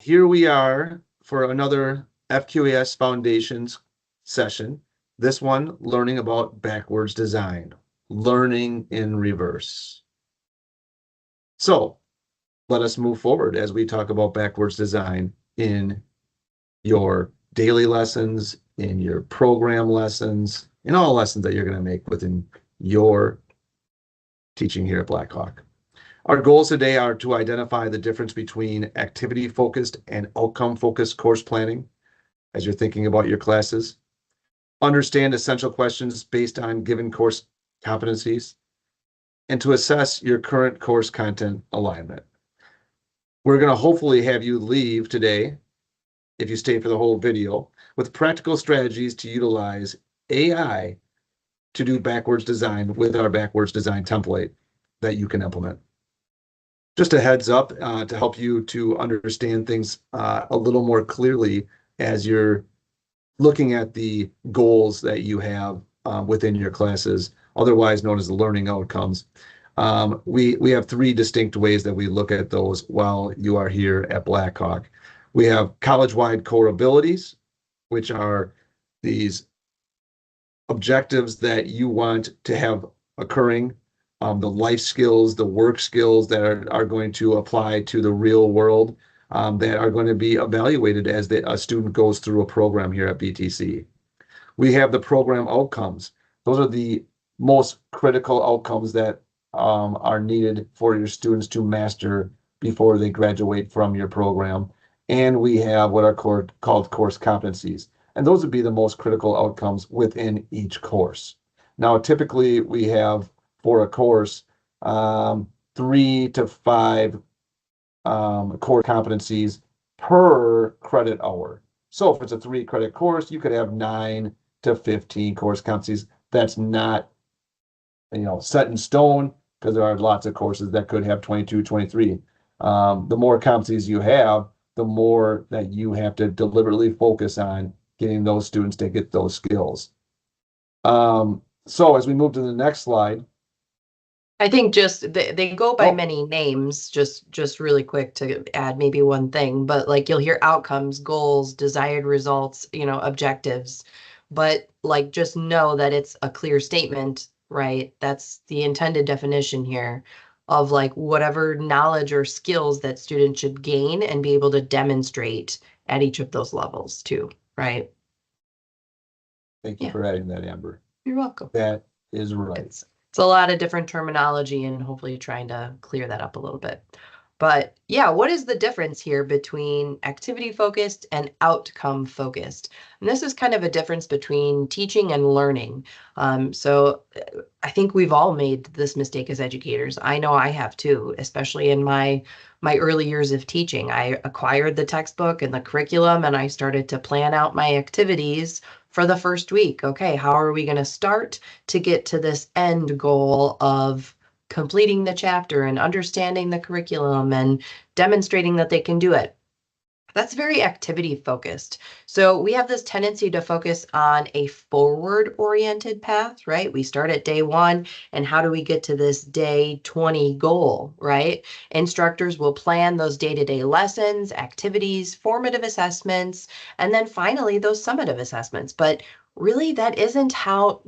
here we are for another FQAS Foundations session. This one, learning about backwards design, learning in reverse. So let us move forward as we talk about backwards design in your daily lessons, in your program lessons, in all lessons that you're going to make within your teaching here at Blackhawk. Our goals today are to identify the difference between activity-focused and outcome-focused course planning as you're thinking about your classes, understand essential questions based on given course competencies, and to assess your current course content alignment. We're going to hopefully have you leave today, if you stay for the whole video, with practical strategies to utilize AI to do backwards design with our backwards design template that you can implement. Just a heads up to help you to understand things a little more clearly as you're looking at the goals that you have within your classes, otherwise known as the learning outcomes. We have three distinct ways that we look at those while you are here at Blackhawk. We have college-wide core abilities, which are these objectives that you want to have occurring, the life skills, the work skills that are going to apply to the real world, that are going to be evaluated as a student goes through a program here at BTC. We have the program outcomes. Those are the most critical outcomes that are needed for your students to master before they graduate from your program. And we have what are called course competencies. And those would be the most critical outcomes within each course. Now, typically we have for a course 3 to 5 core competencies per credit hour. So if it's a 3-credit course, you could have 9 to 15 course competencies. That's not, set in stone, because there are lots of courses that could have 22, 23. The more competencies you have, the more that you have to deliberately focus on getting those students to get those skills. So as we move to the next slide. I think just they go by many names, just really quick to add maybe one thing, but like you'll hear outcomes, goals, desired results, objectives, but like just know that it's a clear statement, right? That's the intended definition here of like whatever knowledge or skills that students should gain and be able to demonstrate at each of those levels too, right? Thank you for adding that, Amber. You're welcome. That is right. It's a lot of different terminology and hopefully trying to clear that up a little bit. But yeah, what is the difference here between activity focused and outcome focused? And this is kind of a difference between teaching and learning. So I think we've all made this mistake as educators. I know I have too, especially in my early years of teaching. I acquired the textbook and the curriculum, and I started to plan out my activities for the first week. Okay, how are we going to start to get to this end goal of completing the chapter and understanding the curriculum and demonstrating that they can do it? That's very activity focused. So we have this tendency to focus on a forward oriented path, right? We start at day 1 and how do we get to this day 20 goal, right? Instructors will plan those day-to-day lessons, activities, formative assessments, and then finally those summative assessments. But really that isn't how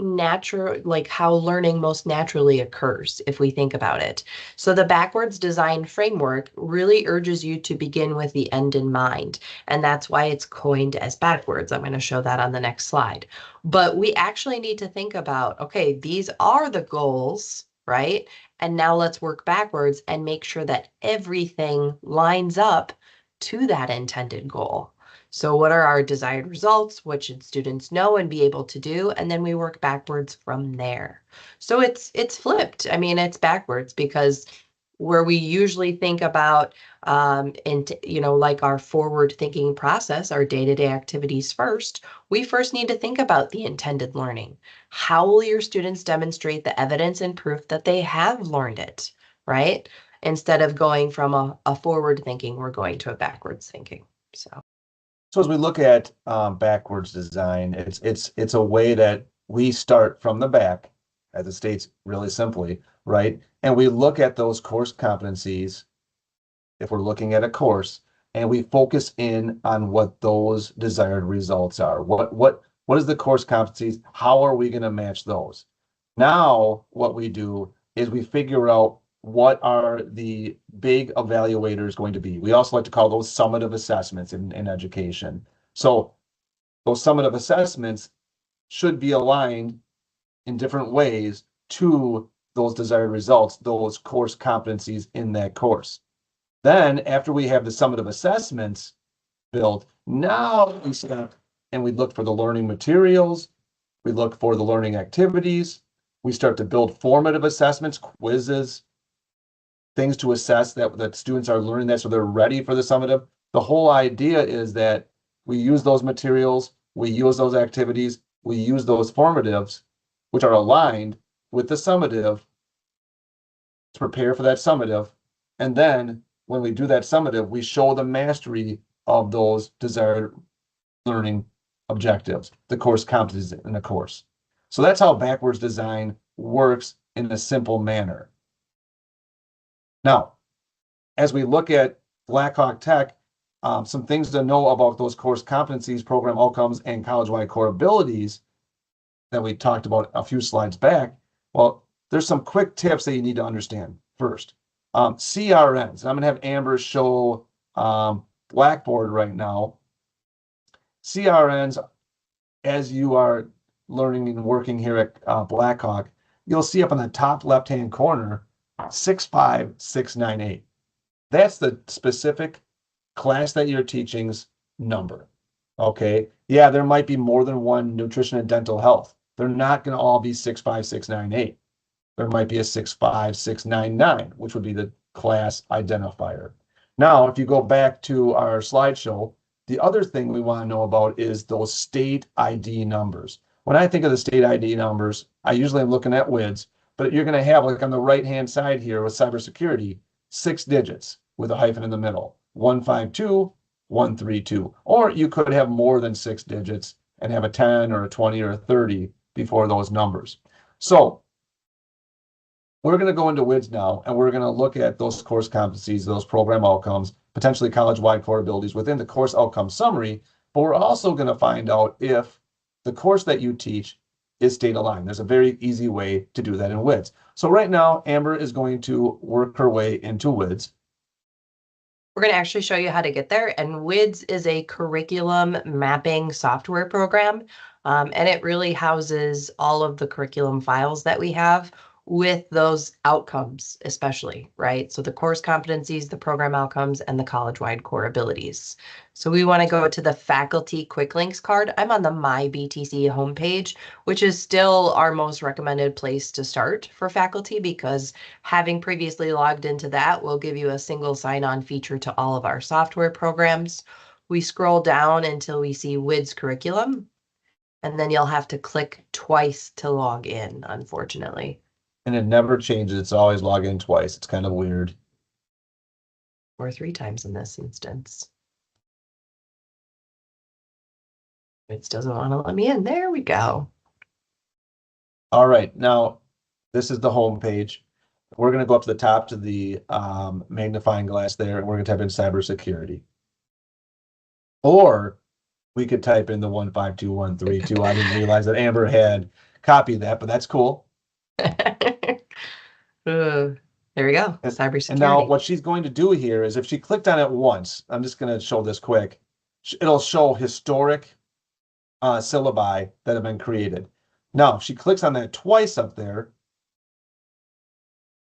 how learning most naturally occurs if we think about it. So the backwards design framework really urges you to begin with the end in mind. And that's why it's coined as backwards. I'm going to show that on the next slide. But we actually need to think about, okay, these are the goals, right? And now let's work backwards and make sure that everything lines up to that intended goal. So what are our desired results? What should students know and be able to do? And then we work backwards from there. So it's flipped. I mean, it's backwards because where we usually think about, like our forward thinking process, our day-to-day activities first, we first need to think about the intended learning. How will your students demonstrate the evidence and proof that they have learned it, right? Instead of going from a forward thinking, we're going to a backwards thinking. So as we look at backwards design, it's a way that we start from the back, as it states really simply, right? And we look at those course competencies, if we're looking at a course, and we focus in on what those desired results are. What is the course competencies? How are we going to match those? Now, what we do is we figure out what are the big evaluators going to be. We also like to call those summative assessments in education. So those summative assessments should be aligned in different ways to those desired results, those course competencies in that course. Then after we have the summative assessments built, now we step and we look for the learning materials, we look for the learning activities, we start to build formative assessments, quizzes, things to assess that students are learning that so they're ready for the summative. The whole idea is that we use those materials, we use those activities, we use those formatives, which are aligned with the summative to prepare for that summative. And then when we do that summative, we show the mastery of those desired learning objectives, the course competencies in the course. So that's how backwards design works in a simple manner. Now, as we look at Blackhawk Tech, some things to know about those course competencies, program outcomes, and college-wide core abilities that we talked about a few slides back. Well, there's some quick tips that you need to understand first. CRNs, I'm going to have Amber show Blackboard right now. CRNs, as you are learning and working here at Blackhawk, you'll see up in the top left-hand corner, 65698. That's the specific class that you're teaching's number. Okay. Yeah, there might be more than one nutrition and dental health. They're not going to all be 65698. There might be a 65699, which would be the class identifier. Now, if you go back to our slideshow, the other thing we want to know about is those state ID numbers. When I think of the state ID numbers, I usually am looking at WIDS, but you're going to have, like on the right-hand side here with cybersecurity, 6 digits with a hyphen in the middle, 152, 132. Or you could have more than 6 digits and have a 10 or a 20 or a 30 before those numbers. So we're going to go into WIDS now, and we're going to look at those course competencies, those program outcomes, potentially college-wide core abilities within the course outcome summary, but we're also going to find out if the course that you teach is state aligned. There's a very easy way to do that in WIDS. So right now, Amber is going to work her way into WIDS. We're going to actually show you how to get there. And WIDS is a curriculum mapping software program. And it really houses all of the curriculum files that we have with those outcomes, especially, right? So the course competencies, the program outcomes, and the college-wide core abilities. So we want to go to the faculty quick links card. I'm on the My BTC homepage, which is still our most recommended place to start for faculty because having previously logged into that will give you a single sign-on feature to all of our software programs. We scroll down until we see WIDS curriculum, and then you'll have to click twice to log in, unfortunately. And it never changes. It's always log in twice. It's kind of weird. Or 3 times in this instance. It doesn't want to let me in. There we go. All right. Now, this is the home page. We're going to go up to the top to the magnifying glass there, and we're going to type in cybersecurity. Or we could type in the 152132. I didn't realize that Amber had copied that, but that's cool. There we go. Cybersecurity. And now what she's going to do here is if she clicked on it once, I'm just going to show this quick. It'll show historic syllabi that have been created. Now, if she clicks on that twice up there,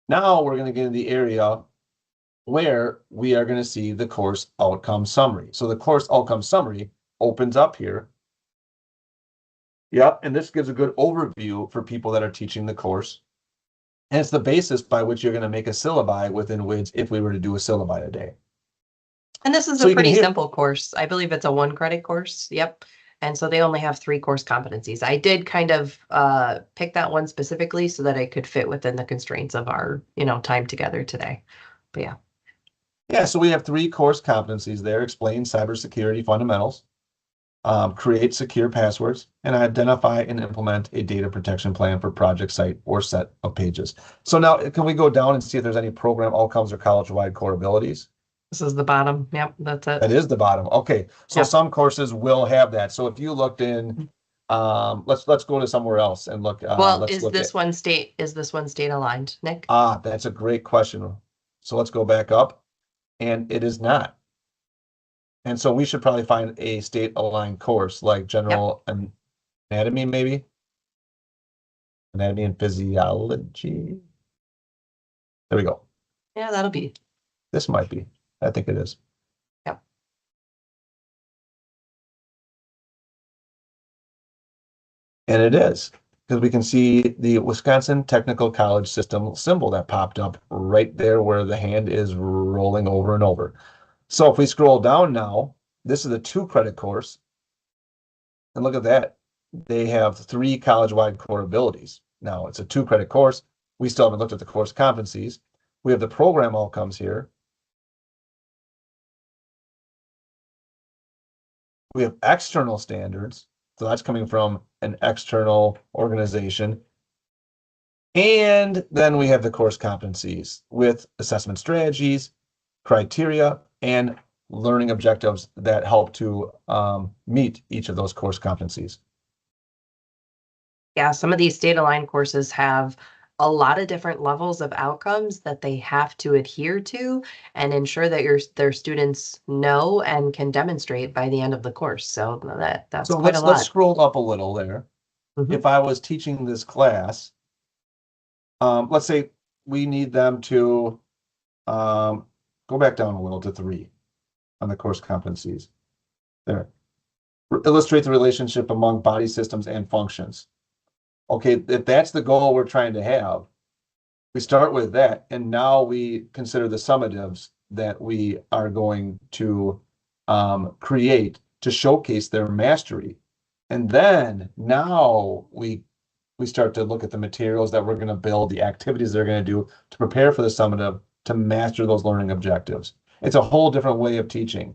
now we're going to get in the area where we are going to see the course outcome summary. So the course outcome summary opens up here. Yep, and this gives a good overview for people that are teaching the course. And it's the basis by which you're going to make a syllabi within WIDS if we were to do a syllabi today. And this is a pretty simple course. I believe it's a 1-credit course. Yep. And so they only have 3 course competencies. I did kind of pick that one specifically so that it could fit within the constraints of our, time together today. But yeah. Yeah, so we have 3 course competencies there: explain cybersecurity fundamentals, create secure passwords, and identify and implement a data protection plan for project site or set of pages. So now can we go down and see if there's any program outcomes or college-wide core abilities? This is the bottom. Yep, that's it. That is the bottom. Okay, so Yep. some courses will have that. So if you looked in, let's go to somewhere else and look. Well, Let's look at. is this one state aligned, Nick? That's a great question. So let's go back up, and it is not. And so we should probably find a state aligned course like Yep. general anatomy, maybe anatomy and physiology. There we go. Yeah, that'll be. This might be. I think it is. Yep. And it is, because we can see the Wisconsin Technical College System symbol that popped up right there where the hand is rolling over and over. So if we scroll down now, this is a 2-credit course. And look at that. They have 3 college-wide core abilities. Now, it's a 2-credit course. We still haven't looked at the course competencies. We have the program outcomes here. We have external standards. So that's coming from an external organization. And then we have the course competencies with assessment strategies, criteria, and learning objectives that help to meet each of those course competencies. Yeah, some of these state aligned courses have a lot of different levels of outcomes that they have to adhere to and ensure that their students know and can demonstrate by the end of the course. So that's So quite a let's lot. scroll up a little there. Mhm. If I was teaching this class, let's say we need them to go back down a little to 3 on the course competencies. There. Illustrate the relationship among body systems and functions. Okay, if that's the goal we're trying to have, we start with that, and now we consider the summatives that we are going to create to showcase their mastery. And then now we start to look at the materials that we're going to build, the activities they're going to do to prepare for the summative to master those learning objectives. It's a whole different way of teaching.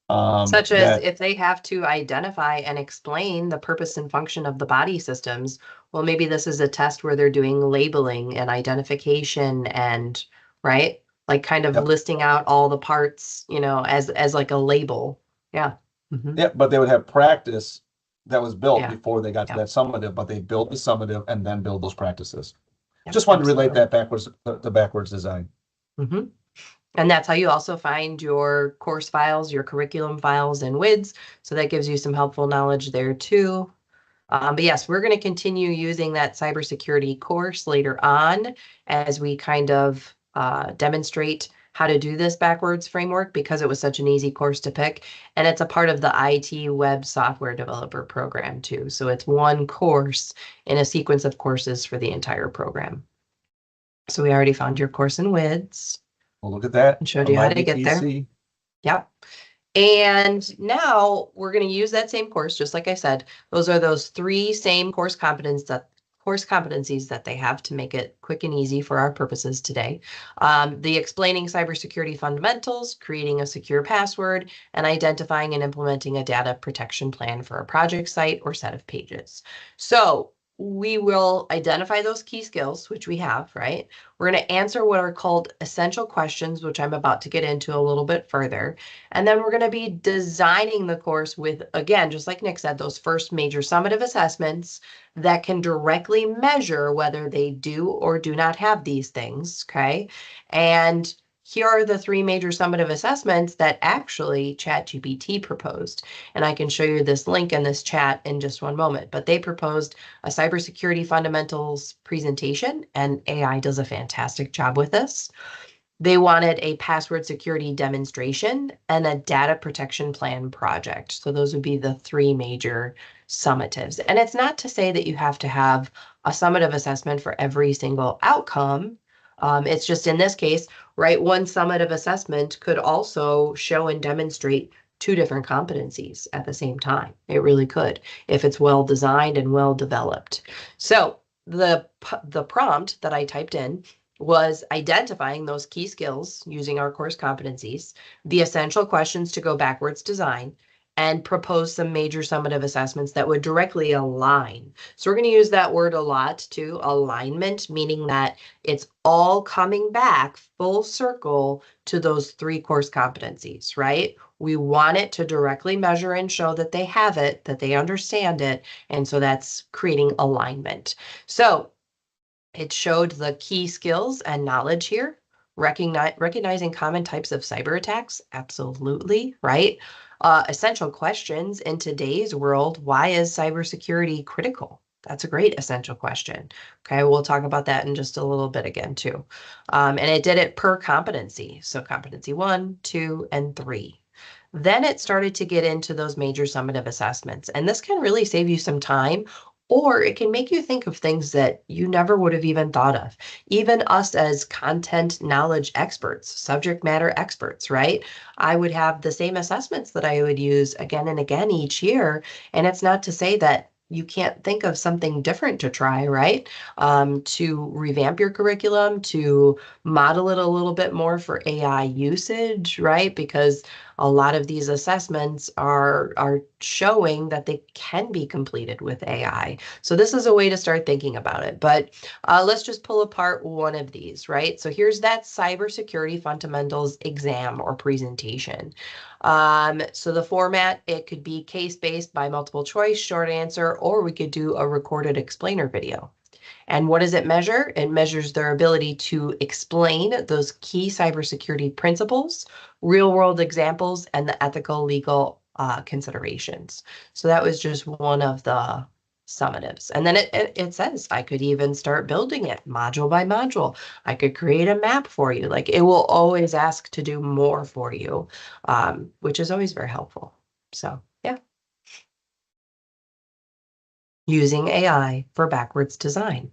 Such as That if they have to identify and explain the purpose and function of the body systems, well, maybe this is a test where they're doing labeling and identification and, right? Like kind of Yep. listing out all the parts, as like a label. Yeah. Mhm. Yeah, but they would have practice that was built Yeah. before they got to Yeah. that summative, but they built the summative and then build those practices. Yep. Just wanted to relate Absolutely. that backwards, the backwards design. Mhm. And that's how you also find your course files, your curriculum files in WIDS. So that gives you some helpful knowledge there too. But yes, we're going to continue using that cybersecurity course later on as we kind of demonstrate how to do this backwards framework because it was such an easy course to pick. And it's a part of the IT web software developer program too. So it's one course in a sequence of courses for the entire program. So we already found your course in WIDS Well, look at that and showed on you how my to get there. VTC. Yep. And now we're going to use that same course, just like I said. Those are those 3 same course competencies that they have to make it quick and easy for our purposes today. The explaining cybersecurity fundamentals, creating a secure password, and identifying and implementing a data protection plan for a project site or set of pages. So we will identify those key skills, which we have, right? We're going to answer what are called essential questions, which I'm about to get into a little bit further. And then we're going to be designing the course with, again, just like Nick said, those first major summative assessments that can directly measure whether they do or do not have these things, okay? And here are the 3 major summative assessments that actually ChatGPT proposed. And I can show you this link in this chat in just one moment, but they proposed a cybersecurity fundamentals presentation, and AI does a fantastic job with this. They wanted a password security demonstration and a data protection plan project. So those would be the 3 major summatives. And it's not to say that you have to have a summative assessment for every single outcome. It's just in this case, right? One summative assessment could also show and demonstrate 2 different competencies at the same time. It really could, if it's well designed and well developed. So the prompt that I typed in was identifying those key skills using our course competencies, the essential questions to go backwards design, and propose some major summative assessments that would directly align. So we're going to use that word a lot too, alignment, meaning that it's all coming back full circle to those 3 course competencies, right? We want it to directly measure and show that they have it, that they understand it. And so that's creating alignment. So it showed the key skills and knowledge here. Recognizing common types of cyber attacks, absolutely, right? Essential questions in today's world, why is cybersecurity critical? That's a great essential question. Okay, we'll talk about that in just a little bit again too. And it did it per competency. So competency 1, 2, and 3. Then it started to get into those major summative assessments. And this can really save you some time, or it can make you think of things that you never would have even thought of. Even us as content knowledge experts, subject matter experts, right? I would have the same assessments that I would use again and again each year. And it's not to say that you can't think of something different to try, right? To revamp your curriculum, to model it a little bit more for AI usage, right? Because a lot of these assessments are showing that they can be completed with AI. So this is a way to start thinking about it. But let's just pull apart one of these, right? So here's that cybersecurity fundamentals exam or presentation. So the format, it could be case-based by multiple choice, short answer, or we could do a recorded explainer video. And what does it measure? It measures their ability to explain those key cybersecurity principles, real world examples, and the ethical legal considerations. So that was just one of the summatives. And then it says I could even start building it module by module. I could create a map for you. Like it will always ask to do more for you, which is always very helpful. So yeah, using AI for backwards design.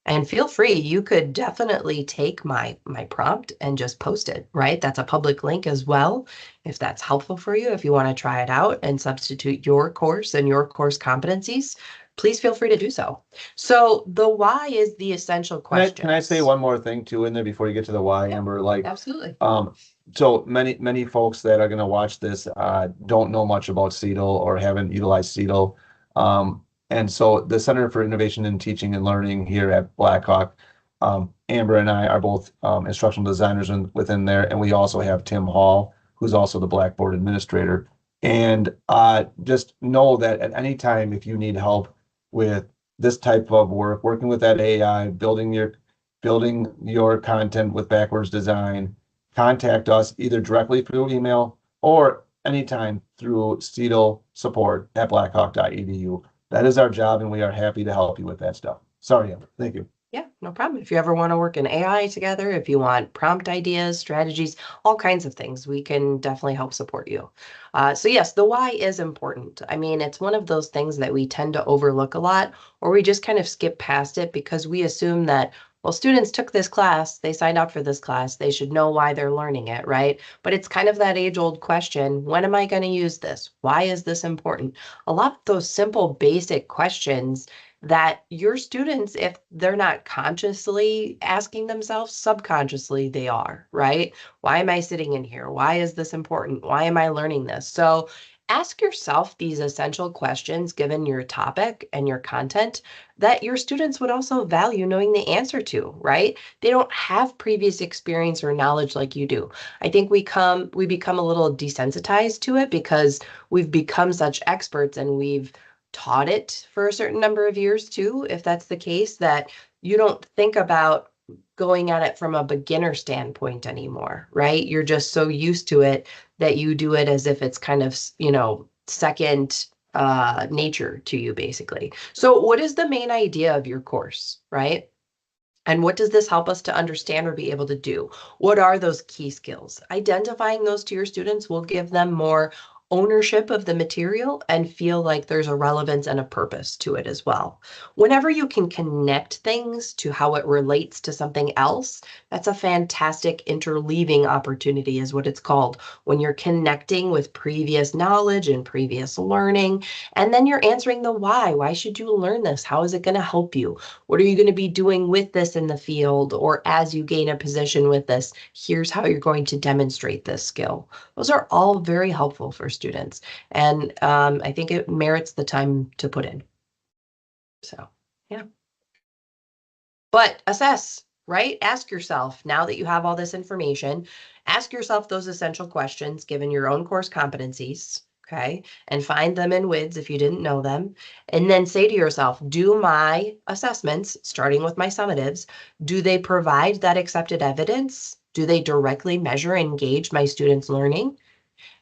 And feel free, you could definitely take my prompt and just post it, right? That's a public link as well. If that's helpful for you, if you want to try it out and substitute your course and your course competencies, please feel free to do so. So the why is the essential Can I say questions. one more thing too in there before you get to the why, Yeah, Amber? Like, absolutely. so many folks that are going to watch this don't know much about CETL or haven't utilized CETL. And so the Center for Innovation in Teaching and Learning here at Blackhawk, Amber and I are both instructional designers within there, and we also have Tim Hall, who's also the Blackboard administrator. And just know that at any time, if you need help with this type of work, working with that AI, building your content with backwards design, contact us either directly through email or anytime through CETL support at blackhawk.edu. That is our job, and we are happy to help you with that stuff. Sorry, Amber. Thank you. Yeah, no problem. If you ever want to work in AI together, if you want prompt ideas, strategies, all kinds of things, we can definitely help support you. So yes, the why is important. I mean, it's one of those things that we tend to overlook a lot, or we just kind of skip past it because we assume that, well, students took this class, they signed up for this class, they should know why they're learning it, right? But it's kind of that age-old question, when am I going to use this? Why is this important? A lot of those simple, basic questions that your students, if they're not consciously asking themselves, subconsciously they are, right? Why am I sitting in here? Why is this important? Why am I learning this? So ask yourself these essential questions given your topic and your content that your students would also value knowing the answer to, right? They don't have previous experience or knowledge like you do. I think we become a little desensitized to it because we've become such experts and we've taught it for a certain number of years too, if that's the case, that you don't think about going at it from a beginner standpoint anymore, right? You're just so used to it that you do it as if it's kind of, second nature to you, basically. So what is the main idea of your course, right? And what does this help us to understand or be able to do? What are those key skills? Identifying those to your students will give them more ownership of the material and feel like there's a relevance and a purpose to it as well. Whenever you can connect things to how it relates to something else, that's a fantastic interleaving opportunity is what it's called. When you're connecting with previous knowledge and previous learning, and then you're answering the why. Why should you learn this? How is it going to help you? What are you going to be doing with this in the field? Or as you gain a position with this, here's how you're going to demonstrate this skill. Those are all very helpful for students. And I think it merits the time to put in. So, yeah. But assess, right? Ask yourself, now that you have all this information, ask yourself those essential questions given your own course competencies, okay? And find them in WIDS if you didn't know them. And then say to yourself, do my assessments, starting with my summatives, do they provide that accepted evidence? Do they directly measure and engage my students' learning?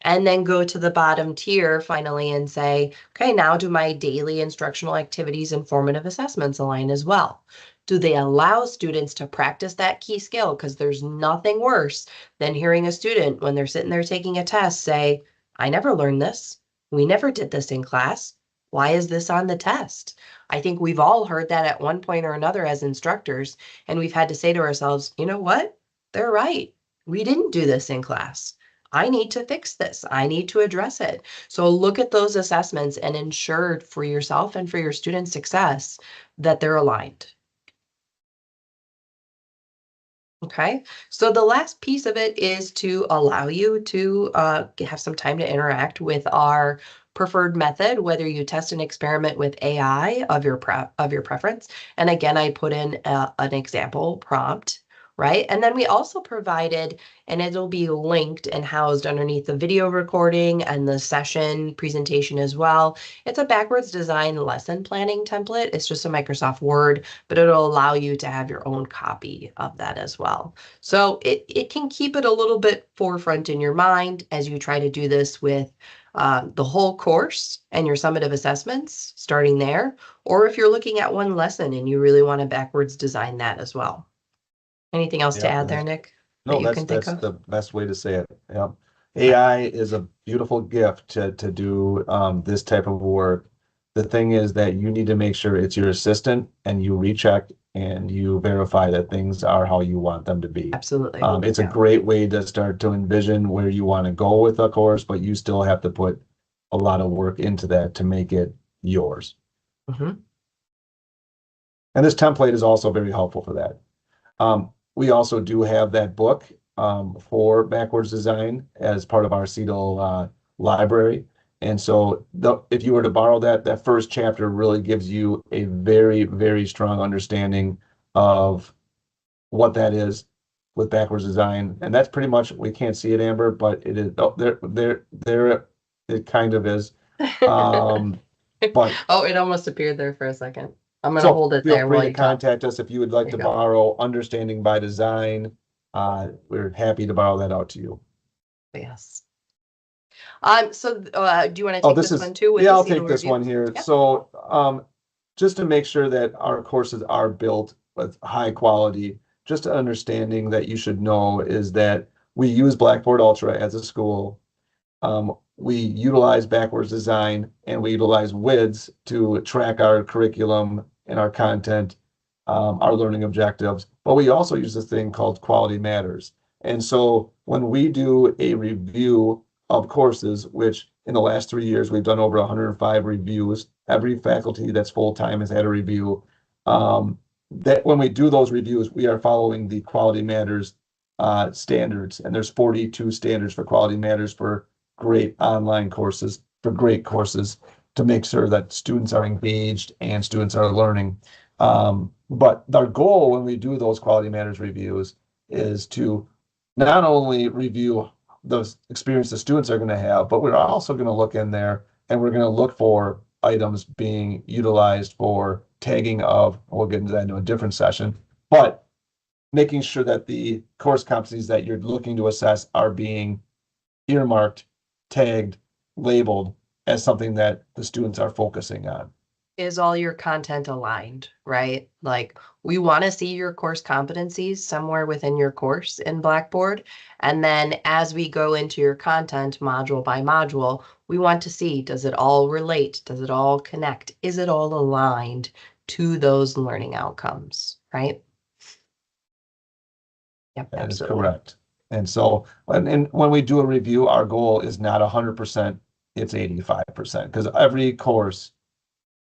And then go to the bottom tier finally and say, okay, now do my daily instructional activities and formative assessments align as well? Do they allow students to practice that key skill? Because there's nothing worse than hearing a student when they're sitting there taking a test say, I never learned this. We never did this in class. Why is this on the test? I think we've all heard that at one point or another as instructors, and we've had to say to ourselves, you know what? They're right. We didn't do this in class. I need to fix this. I need to address it. So look at those assessments and ensure for yourself and for your student success that they're aligned. Okay, so the last piece of it is to allow you to have some time to interact with our preferred method, whether you test and experiment with AI of your preference. And again, I put in an example prompt, right? And then we also provided, and it'll be linked and housed underneath the video recording and the session presentation as well. It's a backwards design lesson planning template. It's just a Microsoft Word, but it'll allow you to have your own copy of that as well. So it can keep it a little bit forefront in your mind as you try to do this with the whole course and your summative assessments starting there, or if you're looking at one lesson and you really want to backwards design that as well. Anything else to Yeah, add there, Nick, that no, you can think that's of? the best way to say it. Yeah. Okay. AI is a beautiful gift to do this type of work. The thing is that you need to make sure it's your assistant and you recheck and you verify that things are how you want them to be. Absolutely. It's a Yeah. great way to start to envision where you want to go with a course, but you still have to put a lot of work into that to make it yours. Mm-hmm. And this template is also very helpful for that. We also do have that book for backwards design as part of our CEDL library. And so if you were to borrow that, that first chapter really gives you a very, very strong understanding of what that is with backwards design. And that's pretty much, we can't see it, Amber, but it is, oh, there, it kind of is. Um, but Oh, it almost appeared there for a second. I'm going to So hold it feel there free while to you talk. contact us if you would like There to you go. borrow Understanding by Design. We're happy to borrow that out to you. Yes. So do you want to Oh, take this this is, one too with yeah, the I'll CEDL take this review? one here. Yep. So, just to make sure that our courses are built with high quality, just a understanding that you should know is that we use Blackboard Ultra as a school. We utilize backwards design and we utilize WIDS to track our curriculum and our content, our learning objectives. But we also use this thing called Quality Matters. And so when we do a review of courses, which in the last 3 years, we've done over 105 reviews. Every faculty that's full-time has had a review. That when we do those reviews, we are following the Quality Matters standards. And there's 42 standards for Quality Matters for great online courses, for great courses to make sure that students are engaged and students are learning. But our goal when we do those Quality Matters reviews is to not only review those experience the students are going to have, but we're also going to look in there and we're going to look for items being utilized for tagging of, we'll get into that in a different session, but making sure that the course competencies that you're looking to assess are being earmarked, tagged, labeled as something that the students are focusing on. Is all your content aligned, right? Like we want to see your course competencies somewhere within your course in Blackboard. And then as we go into your content module by module, we want to see, does it all relate? Does it all connect? Is it all aligned to those learning outcomes, right? Yep, That is absolutely. correct. And so, and when we do a review, our goal is not 100%, it's 85%. Because every course,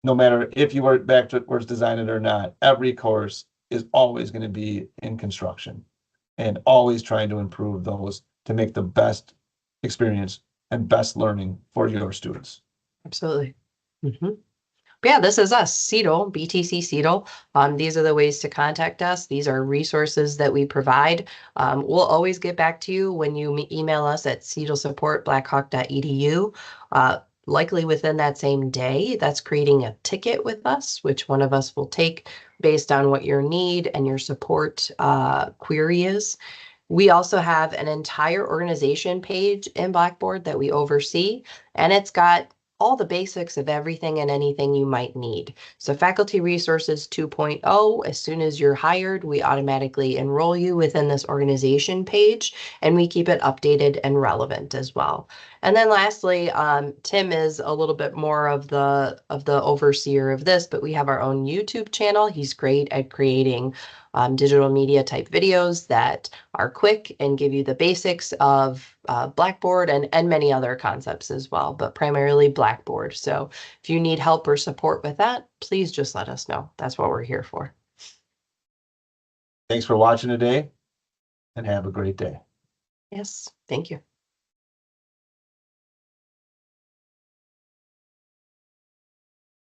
no matter if you were backwards design it or not, every course is always going to be in construction and always trying to improve those to make the best experience and best learning for your students. Absolutely. Mhm. Yeah, this is us, CEDL, BTC CEDL. These are the ways to contact us. These are resources that we provide. We'll always get back to you when you email us at cedlsupport.blackhawk.edu. Likely within that same day, that's creating a ticket with us, which one of us will take based on what your need and your support query is. We also have an entire organization page in Blackboard that we oversee, and it's got all the basics of everything and anything you might need. So Faculty Resources 2.0, as soon as you're hired, we automatically enroll you within this organization page, and we keep it updated and relevant as well. And then lastly, Tim is a little bit more of the overseer of this, but we have our own YouTube channel. He's great at creating digital media type videos that are quick and give you the basics of Blackboard and many other concepts as well, but primarily Blackboard. So if you need help or support with that, please just let us know. That's what we're here for. Thanks for watching today, and have a great day. Yes, thank you.